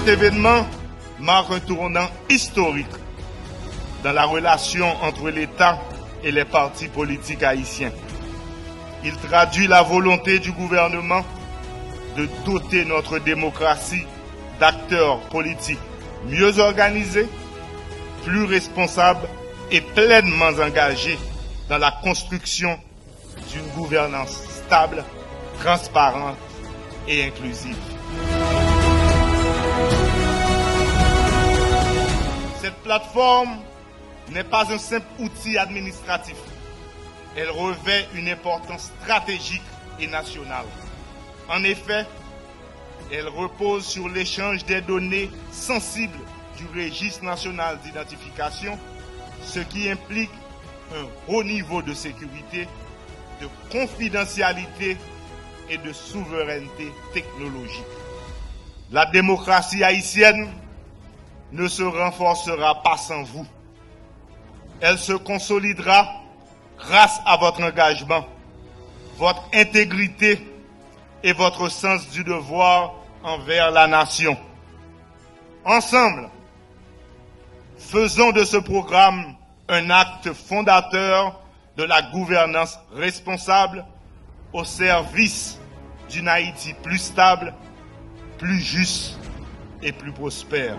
Cet événement marque un tournant historique dans la relation entre l'État et les partis politiques haïtiens. Il traduit la volonté du gouvernement de doter notre démocratie d'acteurs politiques mieux organisés, plus responsables et pleinement engagés dans la construction d'une gouvernance stable, transparente et inclusive. Cette plateforme n'est pas un simple outil administratif. Elle revêt une importance stratégique et nationale. En effet, elle repose sur l'échange des données sensibles du registre national d'identification, ce qui implique un haut niveau de sécurité, de confidentialité et de souveraineté technologique. La démocratie haïtienne ne se renforcera pas sans vous. Elle se consolidera grâce à votre engagement, votre intégrité et votre sens du devoir envers la nation. Ensemble, faisons de ce programme un acte fondateur de la gouvernance responsable au service d'une Haïti plus stable, plus juste et plus prospère.